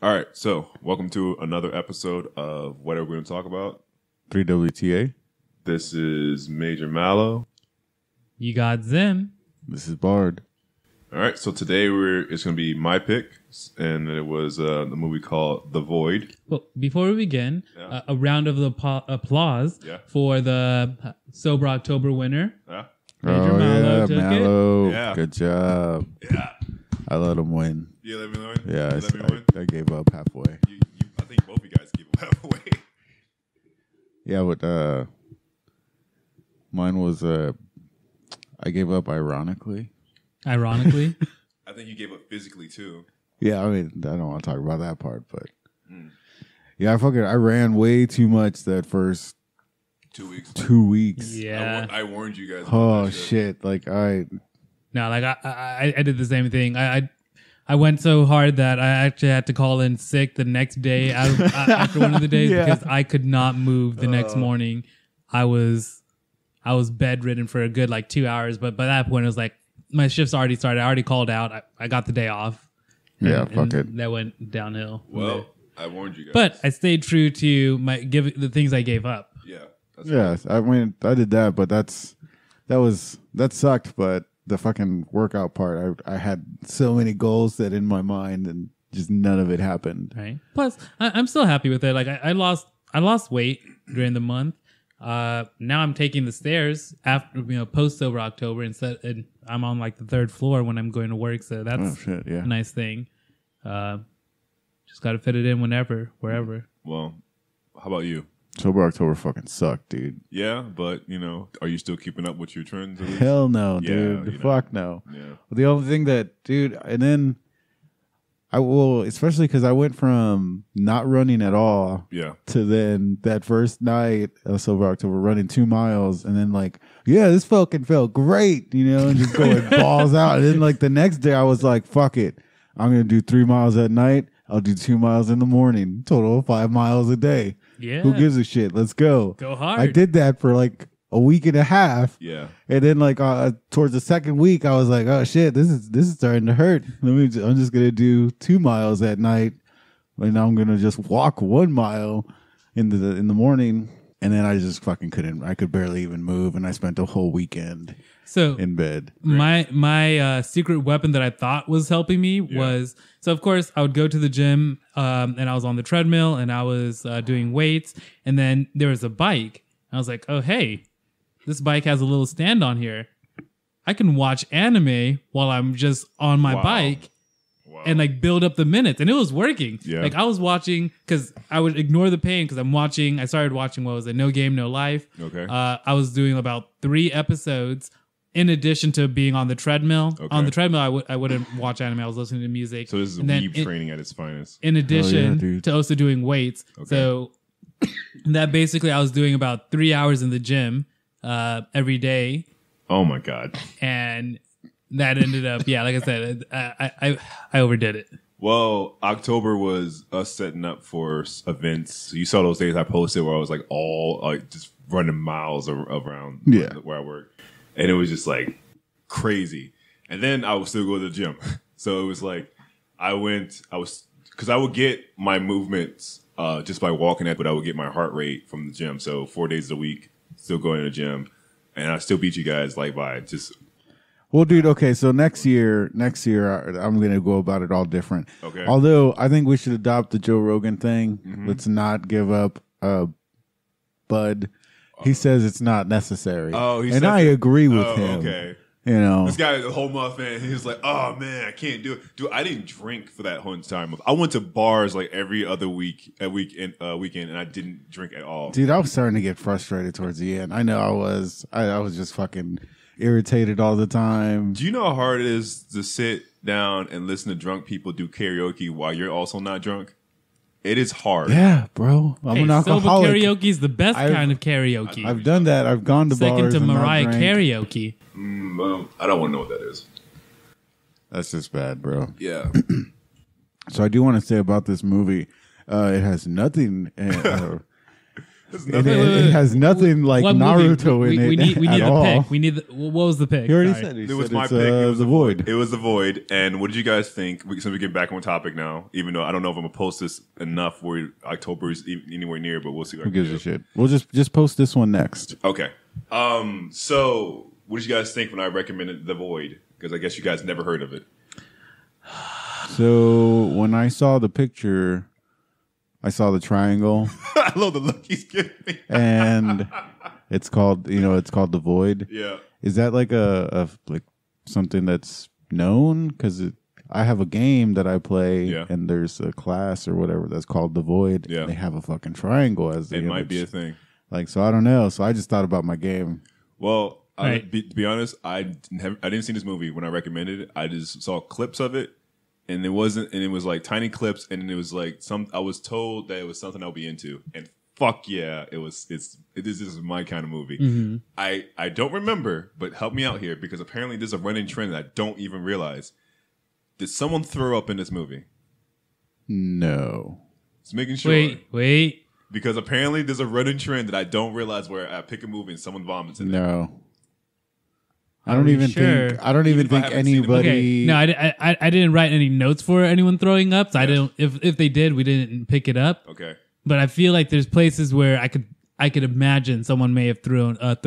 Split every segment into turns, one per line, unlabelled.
All right, so welcome to another episode of What Are We Going to Talk About?
3WTA.
This is Major Mallow.
You got Zim.
This is Bard.
All right, so today it's going to be my pick, and it was the movie called The Void.
Well, before we begin,
Yeah.
a round of applause
Yeah.
for the Sober October winner.
Yeah,
Major Mallow took it.
Mallow.
Yeah.
Good job.
yeah.
I let him win.
You let me win.
Yeah,
you let me win.
I gave up halfway.
I think both of you guys gave up halfway.
Yeah, but mine was I gave up ironically.
Ironically.
I think you gave up physically too.
Yeah, I mean, I don't want to talk about that part, but yeah, I ran way too much that first
2 weeks.
2 weeks.
Yeah.
I warned you guys. About
Oh
that
shit! Like I
No, like I did the same thing. I went so hard that I actually had to call in sick the next day after one of the days
Yeah.
because I could not move the next morning. I was bedridden for a good like 2 hours, but by that point it was like my shift's already started. I already called out. I got the day off.
Yeah,
And
fuck it.
That went downhill.
Well, I warned you guys.
But I stayed true to the things I gave up.
yeah, that's
Yeah, I mean, I did that, but that sucked. But the fucking workout part, I had so many goals that in my mind, and just none of it happened.
Right. Plus, I'm still happy with it. Like I lost weight during the month. Now I'm taking the stairs after post Sober October and I'm on like the third floor when I'm going to work. So that's
Oh shit! Yeah.
a nice thing. Just got to fit it in wherever.
Well, how about you?
Sober October fucking sucked, dude.
Yeah, but are you still keeping up with your trends? At least?
Hell no,
Yeah,
dude. Fuck no.
Yeah.
The only thing that, dude, and then especially because I went from not running at all
Yeah.
to then that first night of Sober October running 2 miles and then like, yeah, this fucking felt great, and just going balls out. And then like the next day I was like, fuck it. I'm going to do 3 miles at night. I'll do 2 miles in the morning. Total of 5 miles a day.
Yeah.
Who gives a shit? Let's go.
Go hard.
I did that for like a week and a half.
Yeah.
And then like towards the second week, I was like, oh shit, this is starting to hurt. I'm just going to do 2 miles at night. And I'm going to just walk 1 mile in the morning. And then I just fucking couldn't. I could barely even move. And I spent a whole weekend
So
in bed.
my secret weapon that I thought was helping me was, so of course I would go to the gym and I was on the treadmill and I was doing weights, and then there was a bike. I was like, oh hey, this bike has a little stand on here. I can watch anime while I'm just on my
Wow.
bike
Wow.
and like build up the minutes, and it was working.
Yeah.
Like I was watching because I would ignore the pain because I started watching what was it, No Game No Life.
Okay.
I was doing about 3 episodes in addition to being on the treadmill.
Okay.
On the treadmill, I wouldn't watch anime. I was listening to music.
So this is
And then
weeb training at its finest.
in addition
dude.
to also doing weights.
Okay.
So that basically I was doing about 3 hours in the gym every day,
Oh my God.
and that ended up like I said, I overdid it.
Well, October was us setting up for events. You saw those days I posted where I was like just running miles around
Yeah.
where I work. And it was just like crazy. And then I would still go to the gym. So it was like because I would get my movements just by walking it, but I would get my heart rate from the gym. So 4 days a week, still going to the gym. And I still beat you guys like by just
Well, dude, okay, so next year, I'm going to go about it all different.
Okay.
Although I think we should adopt the Joe Rogan thing.
Mm-hmm.
Let's not give up Bud. He says it's not necessary.
Oh, he
and
said
I
that.
agree with
Oh,
him.
okay.
This
guy the whole month, man, he was like, "Oh man, I can't do it, dude. I didn't drink for that whole entire month. I went to bars like every other weekend, and I didn't drink at all.
Dude, I was starting to get frustrated towards the end. I know I was. I was just fucking irritated all the time.
Do you know how hard it is to sit down and listen to drunk people do karaoke while you're also not drunk? It is hard.
Yeah, bro. I'm
Hey,
an
sober
alcoholic.
karaoke is the best
I've-
kind of karaoke.
I've done that. I've gone to
Second
bars
to
and not
Mariah
drank.
karaoke.
Well, I don't want to know what that is.
That's just bad, bro.
Yeah.
So I do want to say about this movie, it has nothing. It has nothing like
What movie?
Naruto in it
We need
at
a
all.
pick. We need. What was the pick?
He already
Sorry.
said
It was
said
my
it's,
pick. It was
the void.
It was the void. And what did you guys think? Since we get back on topic now, even though I don't know if I'm gonna post this enough where October is anywhere near, but we'll see. What
Who
I can
gives
do.
a shit? We'll just post this one next.
Okay. So what did you guys think when I recommended the void? Because I guess you guys never heard of it.
So when I saw the picture, I saw the triangle,
I love the look he's giving me.
and it's called the void.
Yeah.
Is that like a like something that's known? Because I have a game that I play,
Yeah.
and there's a class or whatever that's called the void.
Yeah.
And they have a fucking triangle as the
It might
image.
be a thing.
Like, so I don't know. So I just thought about my game.
Well,
Right.
to be honest, I didn't see this movie when I recommended it. I just saw clips of it, and it was like tiny clips, and it was like I was told that it was something I'll be into, and fuck yeah, this is my kind of movie.
Mm-hmm.
I don't remember, but help me out here because apparently there's a running trend that I don't even realize. Did someone throw up in this movie?
No.
Just making sure.
Wait.
Because apparently there's a running trend that I don't realize where I pick a movie and someone vomits in it.
No. I
Are
don't
you
even
sure?
think. I don't even
if I
think
haven't seen it.
anybody.
Okay. No, I didn't write any notes for anyone throwing up. So I
Yes.
don't. If they did, we didn't pick it up.
Okay.
But I feel like there's places where I could imagine someone may have thrown up.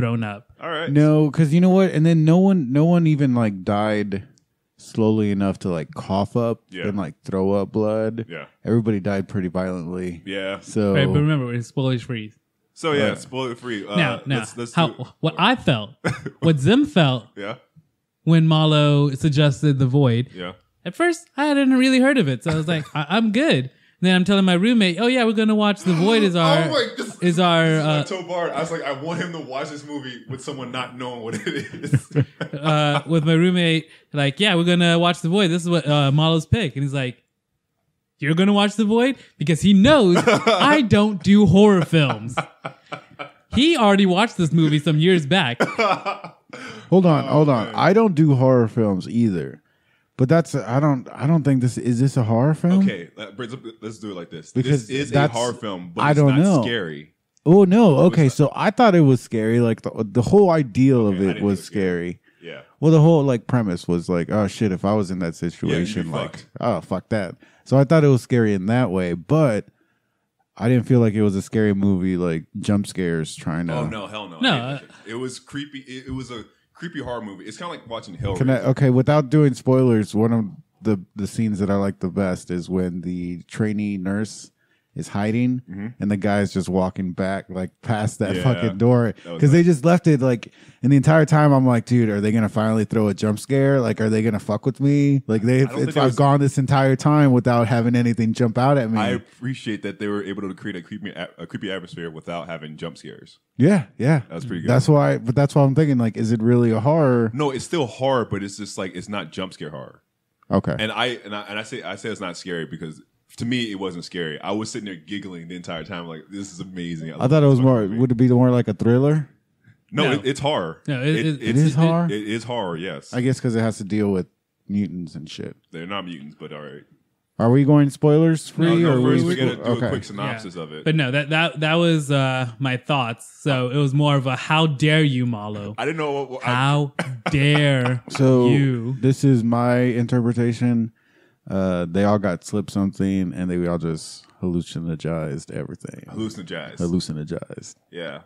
All right.
No, because you know what? And then no one even like died slowly enough to like cough up
Yeah.
and like throw up blood.
Yeah.
Everybody died pretty violently.
Yeah.
So
Right, but remember, it's spoilers free.
So yeah, spoiler free.
Now,
let's
how
do it.
what I felt, what Zim felt
Yeah.
when Malo suggested the void.
Yeah.
At first, I hadn't really heard of it, so I was like, I'm good. And then I'm telling my roommate, "Oh yeah, we're gonna watch the void." Is our
This I told Bart, I was like, I want him to watch this movie with someone not knowing what it is.
with my roommate, like, yeah, we're gonna watch the void. This is what Malo's pick, and he's like, "You're gonna watch the void?" Because he knows I don't do horror films. He already watched this movie some years back.
hold on. I don't do horror films either. But that's I don't think this is this a horror film?
Okay, let's do it like this.
Because
this is a
that's-
horror film, but
I
it's
don't
not
know.
scary.
Oh no. Okay, so I thought it was scary. Like the whole ideal
Okay,
of
I
it
didn't
was
think it was scary.
scary.
Yeah.
Well, the whole like premise was like, oh shit, if I was in that
you'd be
situation, like,
fucked.
oh fuck that. So I thought it was scary in that way, but I didn't feel like it was a scary movie, like jump scares trying to.
Oh no, hell no.
No,
I didn't think it was creepy. It was a creepy horror movie. It's kind of like watching Hellraiser.
Okay, without doing spoilers, one of the scenes that I like the best is when the trainee nurse is hiding and the guy's just walking back like past that
Yeah.
fucking door
That was
because they just left it like, and the entire time I'm like, dude, are they gonna finally throw a jump scare? Like, are they gonna fuck with me? Like
don't think it
I've
was-
gone this entire time without having anything jump out at me.
I appreciate that they were able to create a creepy atmosphere without having jump scares.
yeah,
That was pretty good.
That's why I'm thinking like, is it really a horror?
No, it's still horror, but it's just like it's not jump scare horror.
Okay,
And I say it's not scary because to me it wasn't scary. I was sitting there giggling the entire time, like this is amazing.
I thought it was more. Would it be more like a thriller?
No,
No.
it's horror.
No,
It is horror.
It is horror. Yes,
I guess because it has to deal with mutants and shit.
they're not mutants, but all right.
Are we going spoilers free?
No,
or
first
we
we gotta do
okay.
a quick synopsis of it.
But no, that was my thoughts. So it was more of a how dare you, Malo?
I didn't know what.
How dare
So
you?
this is my interpretation. They all got slipped something, and they all just hallucinogized everything. Hallucinogized.
Yeah.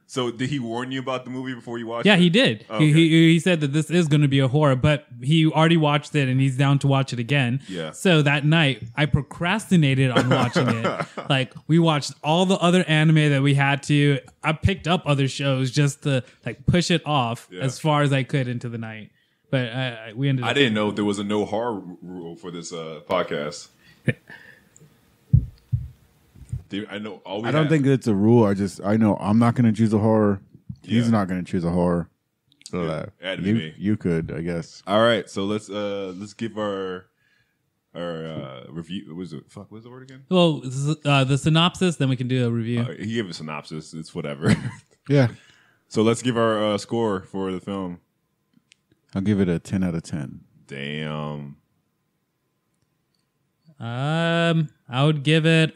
So did he warn you about the movie before you watched
Yeah,
it?
he did.
Okay.
He said that this is going to be a horror, but he already watched it and he's down to watch it again.
Yeah.
So that night, I procrastinated on watching it. Like we watched all the other anime that we had to. I picked up other shows just to like push it off
Yeah.
as far as I could into the night. But we ended up.
I didn't know there was a no horror rule for this podcast. Dude, I know.
I don't think it's a rule. I know I'm not going to choose a horror. He's
Yeah.
not going to choose a horror. So
Yeah, had to be me.
you could, I guess.
All right, so let's give our review. What was it? Fuck, what was the word again?
Well, the synopsis, then we can do a review.
He gave a synopsis. It's whatever.
Yeah,
So let's give our score for the film.
I'll give it a 10 out of 10.
Damn.
I would give it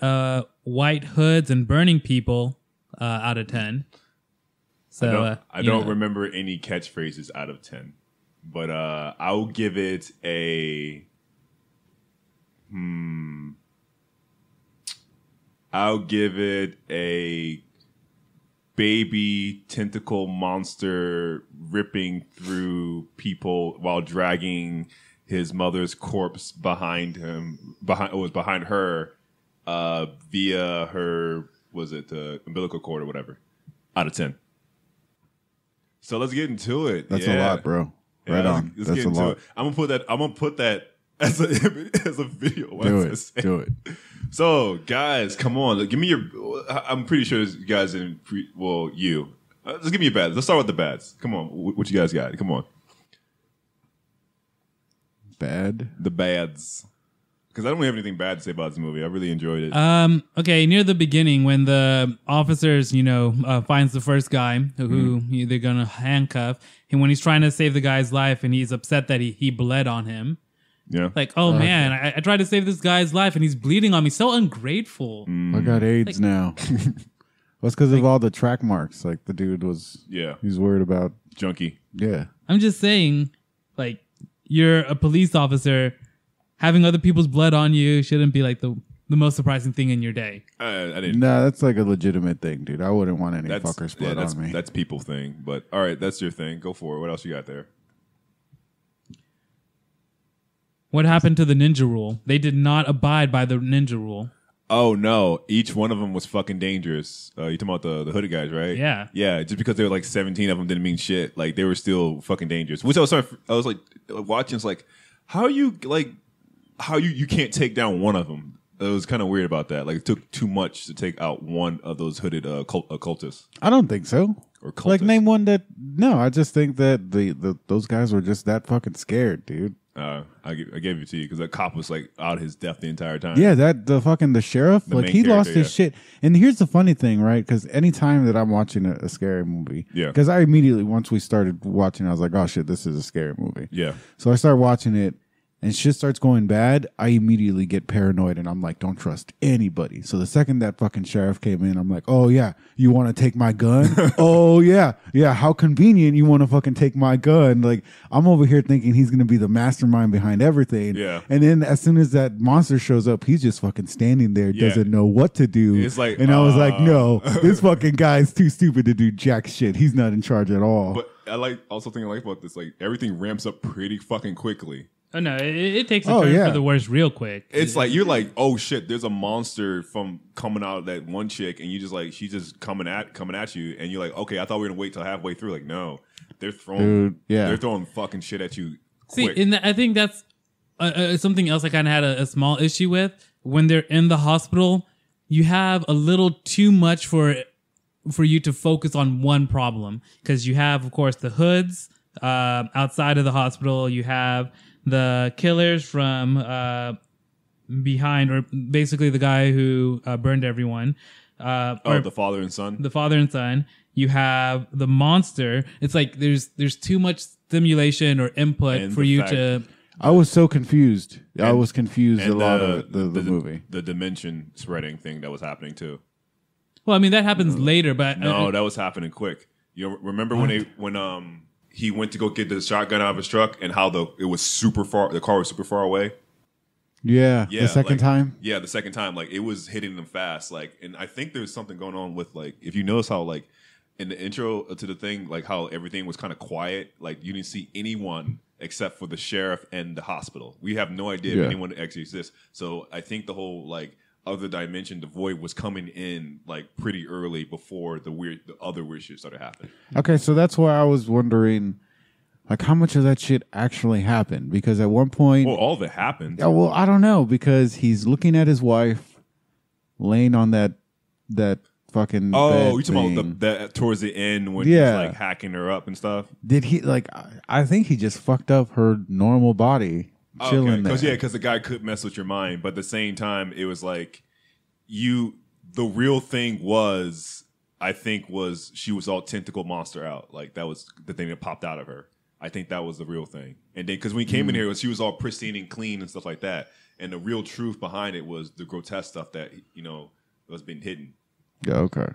white hoods and burning people out of 10. So
I don't remember any catchphrases out of 10, but I'll give it a. I'll give it a baby tentacle monster ripping through people while dragging his mother's corpse behind her via her, was it the umbilical cord or whatever, out of 10. So let's get into it.
That's a lot, bro. Right on.
Let's
That's
get
a
into
lot.
it. I'm gonna put that as a video.
Do it.
So, guys, come on. Give me your. I'm pretty sure you guys didn't. You. Just give me your bads. Let's start with the bads. Come on. What you guys got? Come on.
Bad.
The bads. Because I don't have anything bad to say about this movie. I really enjoyed it.
Okay, near the beginning when the officers, finds the first guy who they're gonna handcuff, and when he's trying to save the guy's life, and he's upset that he bled on him.
Yeah.
Like, oh man, I tried to save this guy's life, and he's bleeding on me. So ungrateful.
I got AIDS now. That's because of all the track marks. Like the dude was.
Yeah.
He's worried about.
Junkie.
Yeah.
I'm just saying, like, you're a police officer. Having other people's blood on you shouldn't be like the most surprising thing in your day.
I didn't.
Nah, that's like a legitimate thing, dude. I wouldn't want any fuckers blood
that's,
on me.
That's people thing. But all right, that's your thing. Go for it. What else you got there?
What happened to the ninja rule? They did not abide by the ninja rule.
Oh no! Each one of them was fucking dangerous. You talking about the hooded guys, right?
Yeah.
Yeah. Just because there were like 17 of them didn't mean shit. Like they were still fucking dangerous. Which I was like watching. It's like how you can't take down one of them. It was kind of weird about that. Like it took too much to take out one of those hooded cultists.
I don't think so.
Or cultists.
Like name one that. No, I just think that those guys were just that fucking scared, dude.
I gave it to you because that cop was like out his depth the entire time.
Yeah, the sheriff,
The
like
main
he lost
character,
his shit. And here's the funny thing, right? Because anytime that I'm watching a scary movie,
Yeah.
because I immediately once we started watching, I was like, oh shit, this is a scary movie.
Yeah.
So I start watching it, and shit starts going bad. I immediately get paranoid, and I'm like, don't trust anybody. So the second that fucking sheriff came in, I'm like, oh yeah, you want to take my gun? Oh yeah, how convenient you want to fucking take my gun. Like I'm over here thinking he's gonna be the mastermind behind everything.
Yeah.
And then as soon as that monster shows up, he's just fucking standing there,
Yeah.
doesn't know what to do.
It's like,
and I was like, no, this fucking guy's too stupid to do jack shit. He's not in charge at all.
But I like about this. Like everything ramps up pretty fucking quickly.
Oh no, it takes a
Oh,
turn
yeah.
for the worst real quick.
It's like you're like, oh shit, there's a monster coming out of that one chick, and you just like she's just coming at you, and you're like, okay, I thought we were gonna wait till halfway through. Like, no, they're throwing, they're throwing fucking shit at you. Quick.
See, I think that's something else I kind of had a small issue with. When they're in the hospital, you have a little too much for you to focus on one problem, because you have, of course, the hoods outside of the hospital. You have the killers from behind, or basically the guy who burned everyone.
The father and son.
The father and son. You have the monster. It's like there's too much stimulation or input
And
for
the
you
fact-
to.
I was so confused. I was confused
and
a lot of the movie.
The dimension spreading thing that was happening too.
Well, I mean that happens later, but
No, that was happening quick. You remember when he went to go get the shotgun out of his truck, and how it was super far. The car was super far away.
Yeah,
Yeah,
the second time.
Yeah, the second time, like it was hitting them fast. Like, and I think there's something going on with like if you notice how like in the intro to the thing, like how everything was kind of quiet. Like you didn't see anyone except for the sheriff and the hospital. We have no idea if anyone actually exists. So I think the whole like other dimension, the void, was coming in like pretty early before the other weird shit started happening.
Okay, so that's why I was wondering, like, how much of that shit actually happened? Because at one point,
Well, all of it happened.
yeah, well, I don't know, because he's looking at his wife laying on that fucking
Oh,
bed
you talking
thing.
about the towards the end when
Yeah.
he's like hacking her up and stuff?
Did he like? I think he just fucked up her normal body, chilling there.
Because the guy could mess with your mind, but at the same time, it was like the real thing was, I think, was she was all tentacle monster out. Like that was the thing that popped out of her. I think that was the real thing. And then because when he came in here, she was all pristine and clean and stuff like that. And the real truth behind it was the grotesque stuff that was being hidden.
Yeah, okay.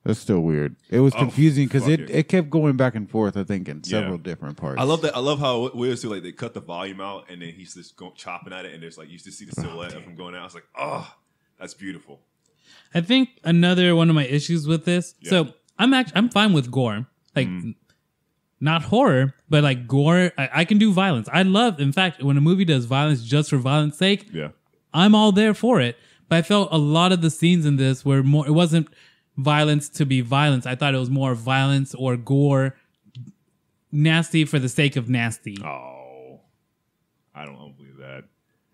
That's still weird. It was confusing because
fuck
it kept going back and forth, I think, in several different parts.
I love that. I love how it was too. Like they cut the volume out, and then he's just chopping at it, and there's like you just see the silhouette of him going out. I was like, oh, that's beautiful.
I think another one of my issues with this.
Yeah.
So I'm fine with gore, like not horror, but like gore. I can do violence. I love, in fact, when a movie does violence just for violence sake.
Yeah.
I'm all there for it. But I felt a lot of the scenes in this were more. It wasn't violence to be violence. I thought it was more violence or gore, nasty for the sake of nasty.
Oh, I don't believe that.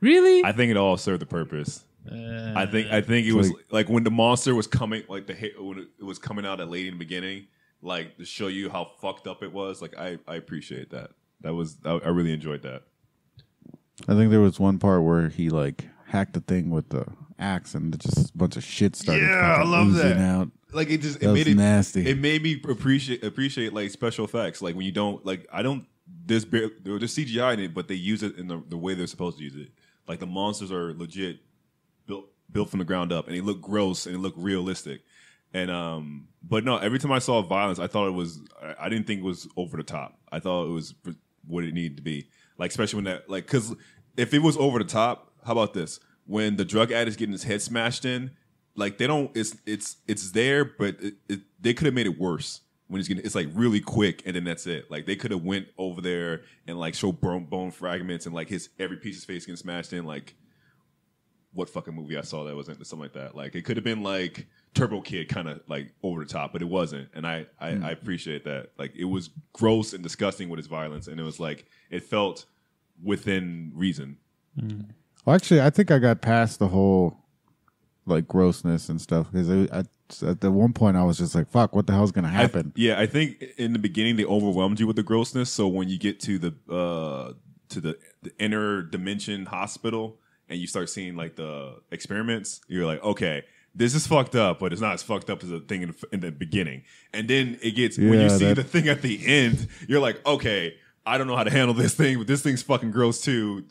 Really?
I think it all served the purpose. I think it was like when the monster was coming, like when it was coming out at late in the beginning, like to show you how fucked up it was. Like I appreciate that. I really enjoyed that.
I think there was one part where he like hacked the thing with the axe and just a bunch of shit started.
Yeah, I love that.
Out.
Like it made it
nasty.
It made me appreciate like special effects. Like when you don't like there's CGI in it, but they use it in the way they're supposed to use it. Like the monsters are legit built from the ground up, and they look gross and they look realistic. And but no, every time I saw violence, I thought it was. I didn't think it was over the top. I thought it was what it needed to be. Like especially when that, like, because if it was over the top, how about this? When the drug addict's getting his head smashed in, like they don't. It's there, but they could have made it worse. When it's like really quick, and then that's it. Like they could have went over there and like show bone fragments and like every piece of his face getting smashed in. Like what fucking movie I saw that wasn't something like that. Like it could have been like Turbo Kid, kind of like over the top, but it wasn't. And I appreciate that. Like it was gross and disgusting with his violence, and it was like it felt within reason.
Well, actually, I think I got past the whole like grossness and stuff because at the one point I was just like, "Fuck, what the hell's gonna happen?"
I think in the beginning they overwhelmed you with the grossness. So when you get to the inner dimension hospital and you start seeing like the experiments, you're like, okay, this is fucked up, but it's not as fucked up as the thing in the beginning. And then it gets when you see the thing at the end, you're like, okay, I don't know how to handle this thing, but this thing's fucking gross too.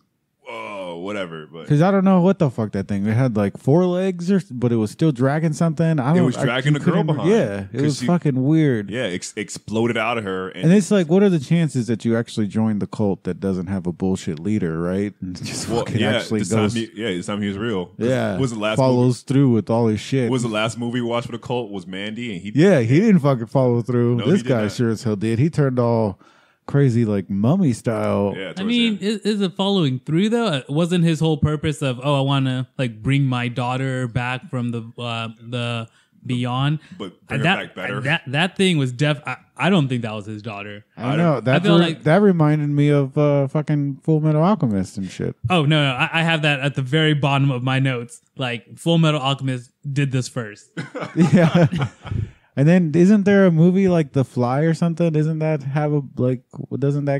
Oh, whatever. But
because I don't know what the fuck that thing. It had like 4 legs, but it was still dragging something.
It was dragging the girl behind.
Yeah, it was fucking weird.
Yeah, exploded out of her.
And it's like, what are the chances that you actually join the cult that doesn't have a bullshit leader, right? And just fucking actually goes.
This time he was real.
Yeah,
was the last
follows through with all his shit.
Was the last movie we watched for the cult was Mandy, and he
didn't fucking follow through.
No,
this guy sure as hell did. He turned all crazy like mummy style.
Yeah,
I mean, is it following through though? Wasn't his whole purpose of I want to like bring my daughter back from the beyond,
but bring her back better.
That thing was I don't think that was his daughter.
I know that reminded me of fucking Full Metal Alchemist and shit.
Oh no, I have that at the very bottom of my notes. Like Full Metal Alchemist did this first.
Yeah. And then isn't there a movie like The Fly or something? Doesn't that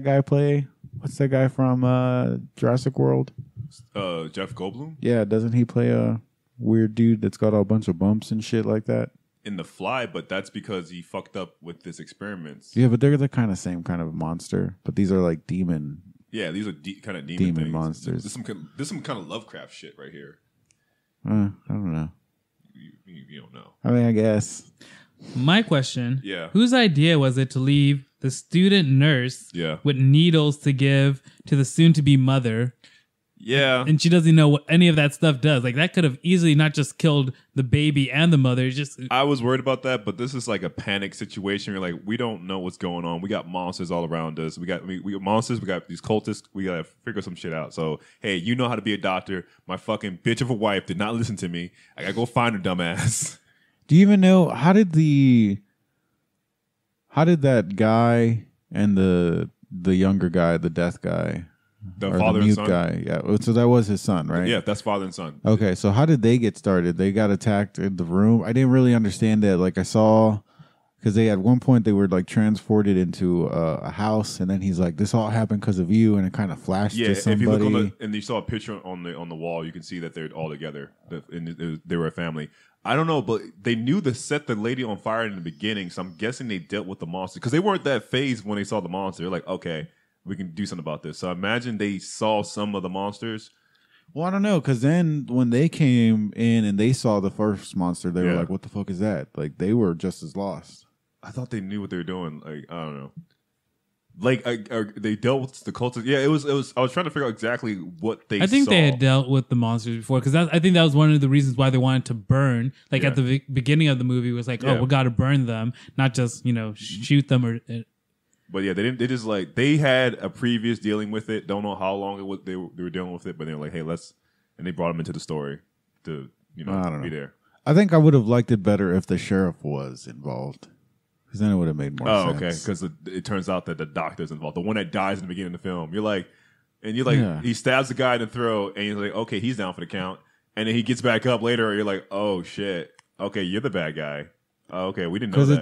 guy play? What's that guy from Jurassic World?
Jeff Goldblum?
Yeah, doesn't he play a weird dude that's got a bunch of bumps and shit like that?
In The Fly, but that's because he fucked up with his experiments.
Yeah, but they're the kind of same kind of monster. But these are like demon.
Yeah, these are kind of demon things.
Monsters.
There's some kind of Lovecraft shit right here.
I don't know.
You don't know.
I mean, I guess.
My question,
yeah,
whose idea was it to leave the student nurse with needles to give to the soon-to-be mother?
Yeah.
And she doesn't know what any of that stuff does. Like, that could have easily not just killed the baby and the mother.
I was worried about that, but this is like a panic situation. You're like, we don't know what's going on. We got monsters all around us. We got monsters. We got these cultists. We got to figure some shit out. So, hey, you know how to be a doctor. My fucking bitch of a wife did not listen to me. I got to go find her dumbass.
Do you even know how did that guy and the younger guy, the death guy,
the father and son
guy, so that was his son, right?
Yeah, that's father and son.
Okay, so how did they get started? They got attacked in the room. I didn't really understand that. Like I saw, because they at one point they were like transported into a house, and then he's like, "This all happened because of you," and it kind of flashed to somebody.
If you look and you saw a picture on the wall, you can see that they're all together. And they were a family. I don't know, but they knew to set the lady on fire in the beginning, so I'm guessing they dealt with the monster because they weren't that phased when they saw the monster. They're like, okay, we can do something about this. So I imagine they saw some of the monsters.
Well, I don't know, because then when they came in and they saw the first monster, they were
Yeah.
like, "What the fuck is that?" Like they were just as lost.
I thought they knew what they were doing. Like I don't know. Like they dealt with the cultists. Yeah, it was. I was trying to figure out exactly what they.
I think
saw.
they had dealt with the monsters before because I think that was one of the reasons why they wanted to burn. Like
Yeah.
at the beginning of the movie was like,
Yeah.
oh, we got to burn them, not just shoot them or.
But yeah, they didn't. They just like they had a previous dealing with it. Don't know how long it was they were dealing with it, but they were like, hey, let's. And they brought him into the story to
I don't
be
know.
there.
I think I would have liked it better if the sheriff was involved, because then it would have made more
Oh,
sense.
okay. Because it turns out that the doctor's involved. The one that dies in the beginning of the film. You're like,
Yeah.
he stabs the guy in the throat, and you're like, okay, he's down for the count. And then he gets back up later, and you're like, oh shit, okay, you're the bad guy. Oh, okay, we didn't know
Because
that.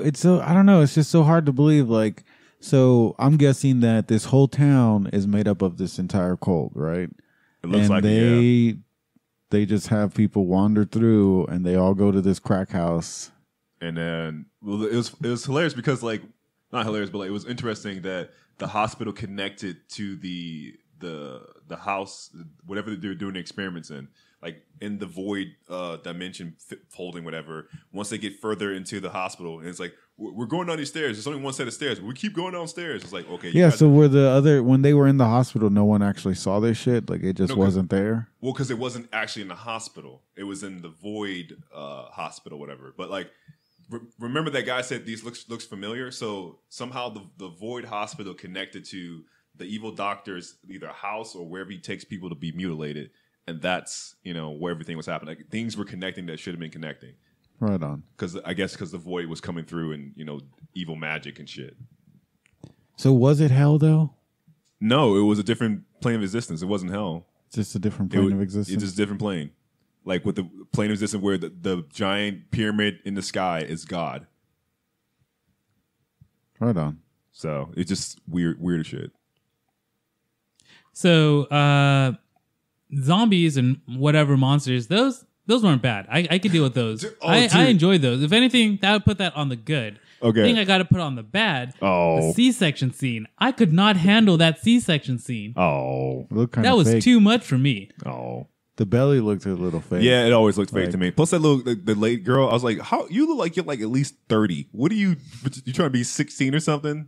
it's so I don't know. It's just so hard to believe. Like, so I'm guessing that this whole town is made up of this entire cult, right?
It looks
and
like yeah.
they just have people wander through, and they all go to this crack house.
And then it was hilarious because like not hilarious, but like it was interesting that the hospital connected to the house, whatever they're doing the experiments in, like in the void dimension folding, whatever. Once they get further into the hospital, and it's like we're going down these stairs. There's only one set of stairs. We keep going downstairs. It's like okay, you
Yeah.
guys-
So when they were in the hospital, no one actually saw this shit. Like it just
No,
wasn't there.
well, because it wasn't actually in the hospital. It was in the void hospital, whatever. But like. Remember that guy said these looks familiar. So somehow the void hospital connected to the evil doctor's either house or wherever he takes people to be mutilated, and that's where everything was happening. Like, things were connecting that should have been connecting.
Right on.
Because I guess because the void was coming through and evil magic and shit.
So was it hell though?
No, it was a different plane of existence. It wasn't hell.
Just a different
It
plane
was-
of existence.
It's just a different plane. Like with the plane of existence where the giant pyramid in the sky is God.
Right on.
So it's just weird as shit.
So zombies and whatever monsters, those weren't bad. I could deal with those.
Dude,
I enjoyed those. If anything, that would put that on the good.
Okay.
I think I got to put on the bad.
Oh.
The C-section scene. I could not handle that C-section scene.
Oh.
It looked kind
That
of
was
fake.
too much for me.
Oh.
The belly looked a little fake.
Yeah, it always looked fake
Like-
to me. Plus that the late girl, I was like, how you look like you're like at least 30. What are you trying to be 16 or something?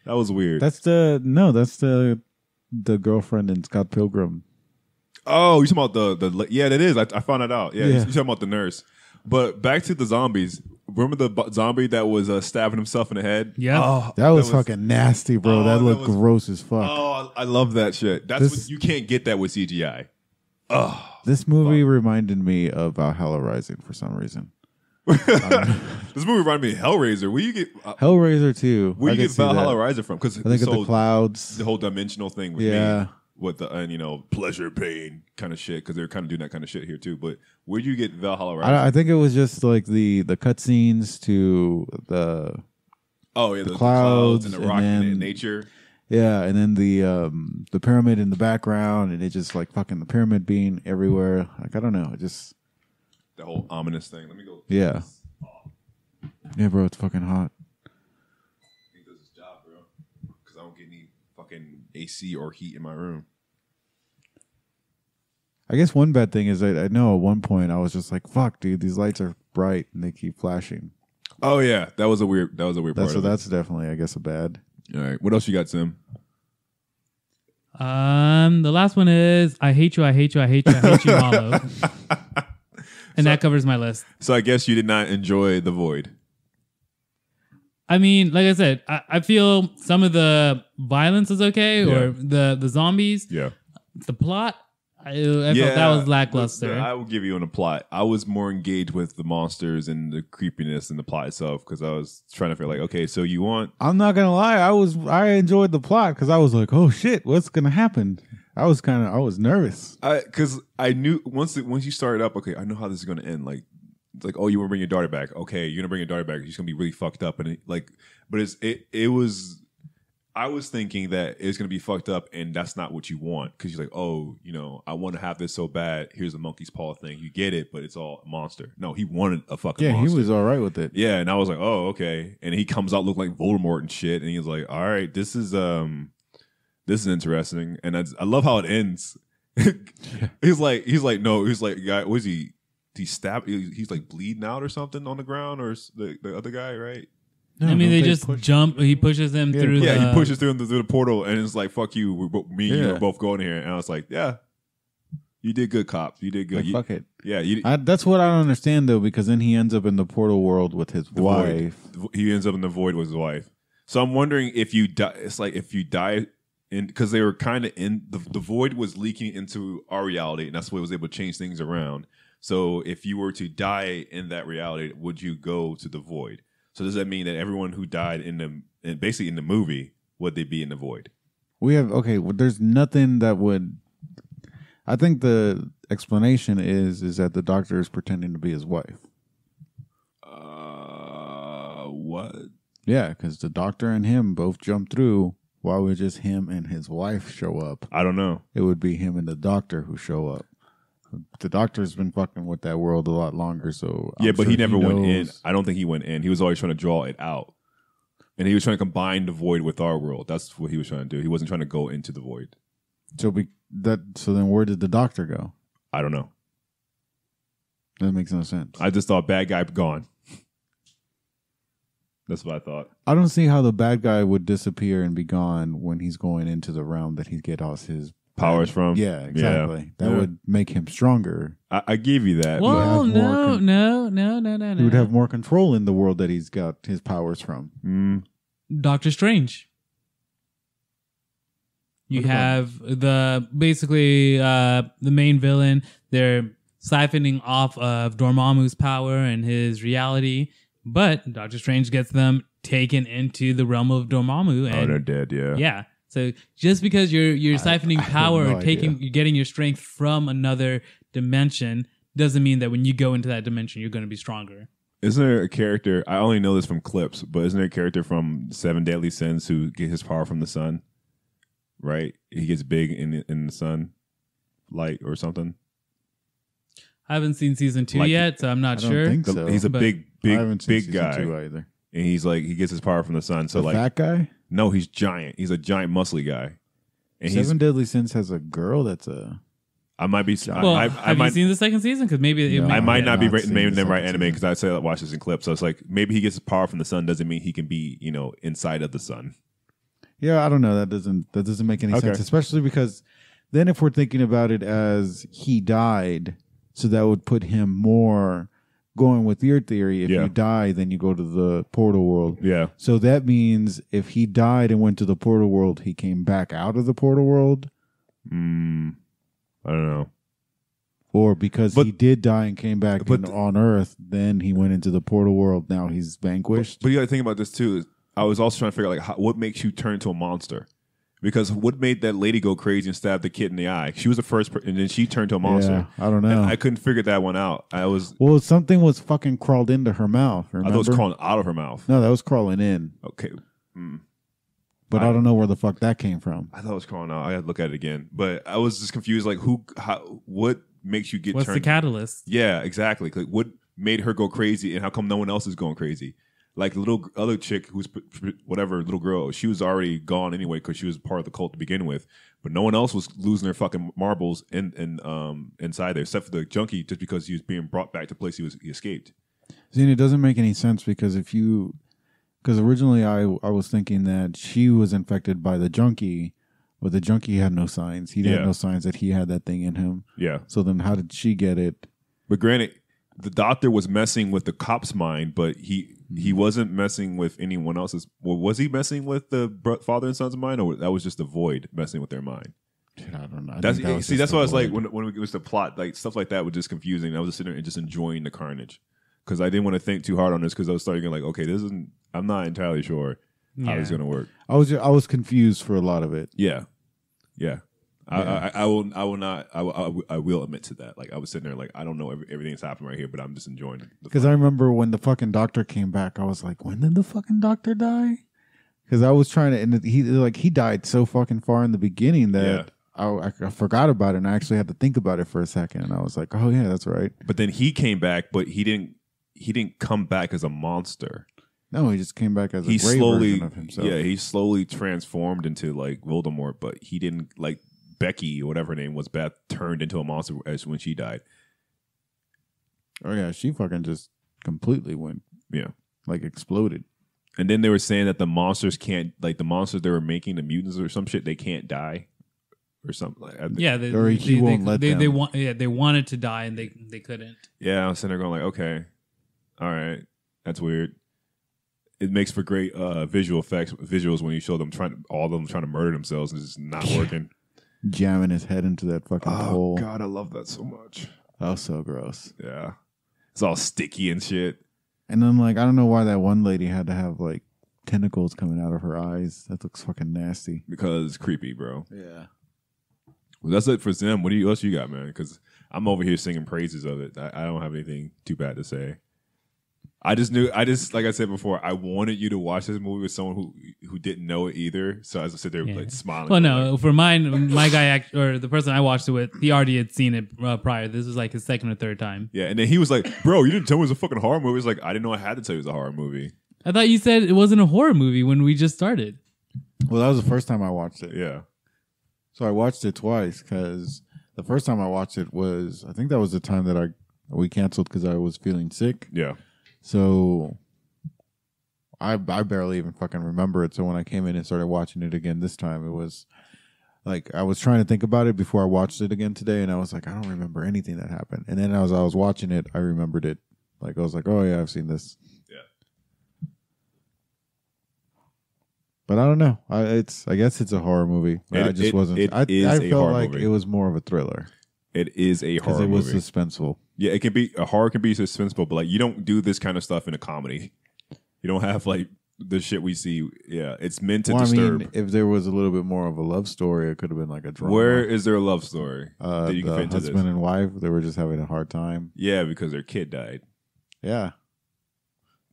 That was weird.
That's the girlfriend in Scott Pilgrim.
Oh, you talking about the yeah, that is. I found that out. Yeah,
Yeah.
you talking about the nurse. But back to the zombies. Remember the zombie that was stabbing himself in the head?
Yeah.
Oh,
That was fucking nasty, bro.
Oh,
that
that
looked
was-
gross as fuck.
Oh, I love that shit. That's
This-
what you can't get that with CGI.
This movie reminded me of Valhalla Rising for some reason.
This movie reminded me of Hellraiser. Where you get
Hellraiser 2.
where
I
you
could
get
see
Valhalla
that.
Rising from? Because
I think of the clouds.
the whole dimensional thing with
Yeah.
me with the and pleasure pain kind of shit because they're kind of doing that kind of shit here too. But where do you get Valhalla Rising?
I think it was just like the cutscenes to the
oh yeah, the
clouds
and the
and
rock and
then-
nature.
yeah, and then the pyramid in the background, and it just like fucking the pyramid being everywhere. Like I don't know, it just
The whole ominous thing. Let me go.
yeah, yeah, bro, it's fucking hot.
He does his job, bro. Because I don't get any fucking AC or heat in my room.
I guess one bad thing is I know at one point I was just like, "Fuck, dude, these lights are bright and they keep flashing."
Oh yeah, that was a weird part.
That's
of it.
that's definitely, I guess, a bad.
All right. What else you got, Tim?
The last one is I hate you, I hate you, I hate you, I hate you, Malo. And that covers my list.
So I guess you did not enjoy The Void.
I mean, like I said, I feel some of the violence is okay, or the zombies.
Yeah.
The plot, I felt that was lackluster.
I will give you on the plot. I was more engaged with the monsters and the creepiness and the plot itself because I was trying to feel like, okay, so you want
I'm not gonna lie, I enjoyed the plot because I was like, "Oh shit, what's gonna happen?" I was nervous.
because I knew once you started up, okay, I know how this is going to end. Like, it's like, oh, you want to bring your daughter back? Okay, you're gonna bring your daughter back. She's gonna be really fucked up, and it was. I was thinking that it's gonna be fucked up, and that's not what you want because you're like, oh, I want to have this so bad. Here's a monkey's paw thing. You get it, but it's all a monster. No, he wanted a fucking
Yeah,
monster.
he was all right with it.
Yeah, and I was like, oh, okay. And he comes out looking like Voldemort and shit, and he was like, all right, this is interesting. And I love how it ends. he's like, no, he's like, guy, was he? He stabbed. He's like bleeding out or something on the ground, or the other guy, right?
No, I mean, they just jump. He pushes them through.
Yeah, he pushes through the portal, and it's like, "Fuck you." Me and you are both going here, and I was like, "Yeah, you did good, cop. You did good.
Like, fuck it."
Yeah,
that's what I don't understand though, because then he ends up in the portal world with his wife.
He ends up in the void with his wife. So I'm wondering if you die. It's like if you die, because they were kind of in the void was leaking into our reality, and that's what was able to change things around. So if you were to die in that reality, would you go to the void? So does that mean that everyone who died basically in the movie, would they be in the void?
There's nothing that would. I think the explanation is that the doctor is pretending to be his wife.
What?
Yeah, because the doctor and him both jump through. Why would just him and his wife show up?
I don't know.
It would be him and the doctor who show up. The doctor's been fucking with that world a lot longer, so
yeah, but he never went in. I don't think he went in. He was always trying to draw it out, and he was trying to combine the void with our world. That's what he was trying to do. He wasn't trying to go into the void.
So then where did the doctor go?
I don't know.
That makes no sense.
I just thought bad guy gone. That's what I thought.
I don't see how the bad guy would disappear and be gone when he's going into the realm that he get all his
powers from.
Yeah, exactly. That would make him stronger.
I give you that.
Well, no.
He would have more control in the world that he's got his powers from.
Doctor Strange. You have the main villain. They're siphoning off of Dormammu's power and his reality, but Doctor Strange gets them taken into the realm of Dormammu. And
they're dead. Yeah.
Yeah. So just because you're siphoning power or you're getting your strength from another dimension doesn't mean that when you go into that dimension you're going to be stronger.
Isn't there a character? I only know this from clips, but isn't there a character from Seven Deadly Sins who get his power from the sun? Right, he gets big in the sun, light or something.
I haven't seen season 2 yet, so I'm not sure.
I don't think so.
He's a big guy,
either.
And he's like he gets his power from the sun. So
the fat guy?
No, he's giant. He's a giant, muscly guy. And
Seven Deadly Sins has a girl that's a.
I might be.
Well, have you seen the second season? Because maybe
I might not be naming them right anime because I say I watch this in clips. So it's like maybe he gets his power from the sun doesn't mean he can be inside of the sun.
Yeah, I don't know. That doesn't make any sense, especially because then if we're thinking about it as he died, so that would put him more going with your theory. If you die, then you go to the portal world.
Yeah.
So that means if he died and went to the portal world, he came back out of the portal world.
I don't know.
Or because he did die and came back on Earth, then he went into the portal world. Now he's vanquished.
But you got to think about this too. I was also trying to figure out what makes you turn into a monster. Because what made that lady go crazy and stab the kid in the eye? She was the first, and then she turned to a monster.
Yeah, I don't know.
And I couldn't figure that one out.
Something was fucking crawled into her mouth. Remember?
I thought it was crawling out of her mouth.
No, that was crawling in.
Okay.
But I don't know where the fuck that came from.
I thought it was crawling out. I got to look at it again. But I was just confused. Like, what makes you get
What's the catalyst?
Yeah, exactly. Like, what made her go crazy, and how come no one else is going crazy? Like the little other chick who's whatever little girl, she was already gone anyway because she was part of the cult to begin with. But no one else was losing their fucking marbles inside there, except for the junkie, just because he was being brought back to the place he escaped.
See, and it doesn't make any sense because because originally I was thinking that she was infected by the junkie, but the junkie had no signs. He had no signs that he had that thing in him.
Yeah.
So then how did she get it?
But granted, the doctor was messing with the cop's mind, but he wasn't messing with anyone else's. Well, was he messing with the father and son's mind, or that was just the void messing with their mind?
Dude, I don't know.
That's why I was like, when it was the plot, like stuff like that was just confusing. I was just sitting there and just enjoying the carnage because I didn't want to think too hard on this because I was starting to like, okay, this isn't. I'm not entirely sure how it's going to work.
I was confused for a lot of it.
Yeah. I will admit to that. Like I was sitting there, like I don't know everything's happening right here, but I'm just enjoying it.
Because I remember when the fucking doctor came back, I was like, when did the fucking doctor die? Because I was trying to, and he died so fucking far in the beginning that I forgot about it, and I actually had to think about it for a second, and I was like, oh yeah, that's right.
But then he came back, but he didn't come back as a monster.
No, he just came back as a gray version of himself.
Yeah, he slowly transformed into like Voldemort, but he didn't like Becky, or whatever her name was, Beth, turned into a monster as when she died.
Oh yeah, she fucking just completely went
Yeah.
like exploded.
And then they were saying that the monsters can't, like the monsters they were making, the mutants or some shit, they can't die or something like that.
Yeah,
Or he won't let them.
they wanted to die and they couldn't.
Yeah, I was sitting there going like, okay, all right, that's weird. It makes for great visuals when you show them all of them trying to murder themselves and it's just not working.
Jamming his head into that fucking hole.
God, I love that so much.
That was so gross.
Yeah, it's all sticky and shit.
And then like I don't know why that one lady had to have like tentacles coming out of her eyes. That looks fucking nasty.
Because it's creepy, bro.
Yeah.
Well, that's it for Zim. What else you got, man? Because I'm over here singing praises of it. I don't have anything too bad to say. Like I said before, I wanted you to watch this movie with someone who didn't know it either. So as I sit there like smiling.
Well, no, for mine, my guy or the person I watched it with, he already had seen it prior. This was like his second or third time.
Yeah, and then he was like, "Bro, you didn't tell me it was a fucking horror movie." It's like I didn't know I had to tell you it was a horror movie.
I thought you said it wasn't a horror movie when we just started.
Well, that was the first time I watched it.
Yeah.
So I watched it twice because the first time I watched it was, I think that was the time that we canceled because I was feeling sick.
Yeah.
So I barely even fucking remember it. So when I came in and started watching it again this time, it was like I was trying to think about it before I watched it again today, and I was like, I don't remember anything that happened. And then as I was watching it, I remembered it. Like I was like, oh yeah, I've seen this.
Yeah.
But I don't know. I guess it's a horror movie. I just wasn't. I felt like it was more of a thriller.
It is a horror movie.
It was suspenseful.
Yeah, it can be a horror can be suspenseful, but like you don't do this kind of stuff in a comedy. You don't have like the shit we see. Yeah, it's meant to disturb.
I mean, if there was a little bit more of a love story, it could have been like a drama.
Where is there a love story
that you can fit into husband and wife, they were just having a hard time.
Yeah, because their kid died.
Yeah,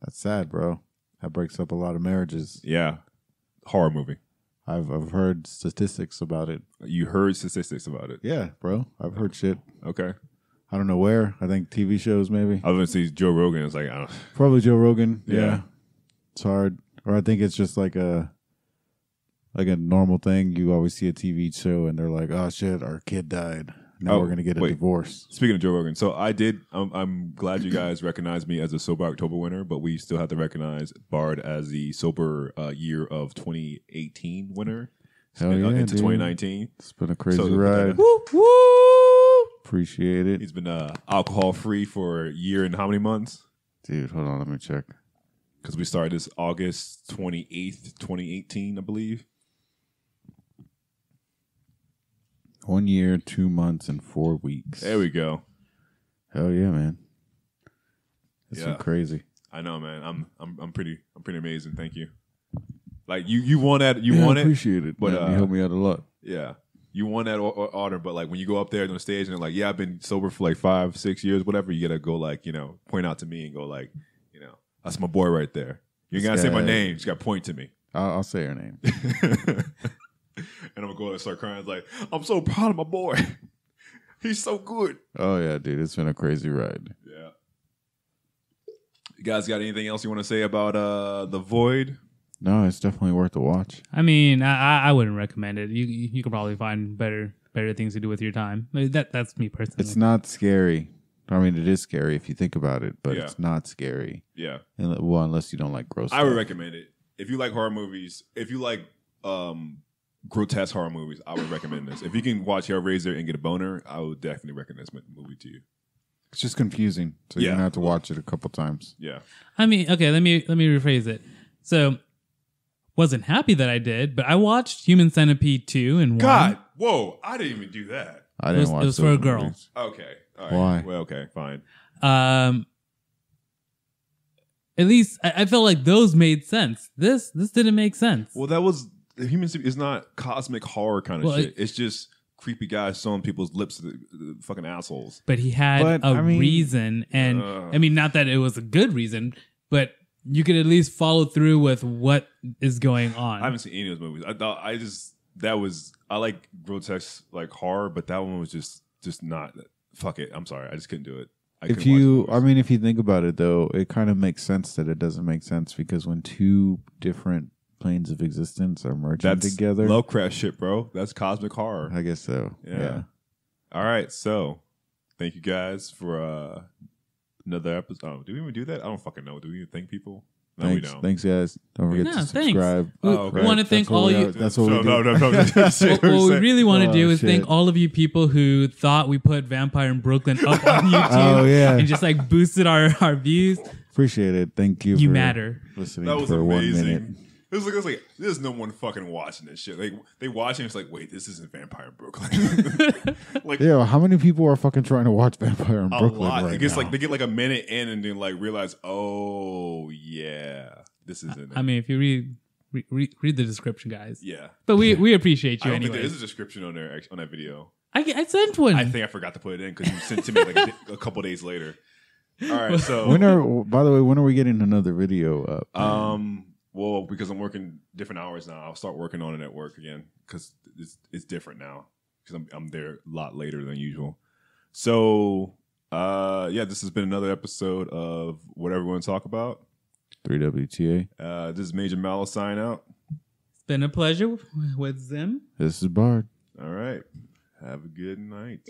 that's sad, bro. That breaks up a lot of marriages.
Yeah, horror movie.
I've heard statistics about it.
You heard statistics about it?
Yeah, bro. I've heard shit.
Okay.
I don't know where. I think TV shows maybe.
I was going to see Joe Rogan. It's like, I don't know.
Probably Joe Rogan. Yeah. It's hard. Or I think it's just like a normal thing. You always see a TV show and they're like, oh shit, our kid died. Now we're going to get a divorce.
Speaking of Joe Rogan, so I did, I'm glad you guys recognized me as a Sober October winner, but we still have to recognize Bard as the Sober Year of 2018 winner.
Hell yeah,
into
dude.
2019.
It's been a crazy ride.
Woo, woo!
Appreciate it.
He's been alcohol free for a year and how many months?
Dude, hold on, let me check.
Because we started this August 28th, 2018, I believe.
1 year, 2 months, and 4 weeks.
There we go.
Hell yeah, man. It's
Yeah.
been crazy.
I know, man. I'm pretty amazing. Thank you. Like you won that. You
Yeah,
won
I
it.
appreciate it.
But,
But you helped me out a lot.
Yeah. You won that honor, but like when you go up there on the stage and they're like, yeah, I've been sober for like 5-6 years, whatever, you gotta go like, point out to me and go like, that's my boy right there. You ain't gotta say my name, you just gotta point to me.
I'll say her name.
And I'm gonna go and start crying. It's like, I'm so proud of my boy. He's so good.
Oh yeah, dude, it's been a crazy ride.
Yeah. You guys got anything else you want to say about The Void?
No, it's definitely worth a watch.
I mean, I wouldn't recommend it. You could probably find better things to do with your time. That's me personally.
It's not scary. I mean, it is scary if you think about it, but
Yeah.
it's not scary.
Yeah.
Well, unless you don't like gross
I would
stuff.
recommend it. If you like horror movies, if you like grotesque horror movies, I would recommend this. If you can watch Hellraiser and get a boner, I would definitely recommend this movie to you.
It's just confusing, so you're
Yeah.
gonna have to watch it a couple times.
Yeah.
I mean, okay, let me rephrase it. So, wasn't happy that I did, but I watched Human Centipede 2 and 1.
God, whoa, I didn't even do that.
I didn't watch.
it was for
those
a girl.
movies.
Okay. All right.
Why?
Well, okay, fine.
At least I felt like those made sense. This didn't make sense.
Well, that was Human Centipede is not cosmic horror kind of shit. It's just creepy guys sewing people's lips to the fucking assholes.
But he had
But, I mean-
reason, and I mean, not that it was a good reason, but you could at least follow through with what is going on.
I haven't seen any of those movies. I like grotesque like horror, but that one was just not. Fuck it. I'm sorry. I just couldn't do it.
If you think about it though, it kind of makes sense that it doesn't make sense because when two different planes of existence are merging
That's
together.
Lovecraft shit, bro. That's cosmic horror.
I guess so. Yeah.
All right, so thank you guys for another episode. Oh, do we even do that? I don't fucking know. Do we even thank people? No, we don't.
Thanks, guys. Don't forget
Yeah,
to
thanks.
subscribe.
We want to thank all you.
That's what we do.
No.
What we really want to do is
shit.
thank all of you people who thought we put Vampire in Brooklyn up on YouTube
Oh, yeah.
and just like boosted our views.
Appreciate it. Thank you.
You
for
matter.
listening
That was
for 1 minute.
amazing. It was like there's no one fucking watching this shit. Like they watching, it's like, wait, this isn't Vampire in Brooklyn. Like
Yeah, how many people are fucking trying to watch Vampire in
a
Brooklyn
lot.
right
It gets
now?
like they get like a minute in and then like realize, oh yeah, this isn't.
I mean, if you read the description, guys.
yeah.
But we appreciate
I
you
don't think there
anyway.
is a description on there on that video.
I sent one.
I think I forgot to put it in because you sent it to me like a couple days later. All right, so
by the way, when are we getting another video up?
well, because I'm working different hours now, I'll start working on it at work again because it's different now because I'm there a lot later than usual. So yeah, this has been another episode of Whatever We Want to Talk About.
3WTA.
This is Major Mallow sign out.
It's been a pleasure with Zim.
This is Bard.
All right, have a good night.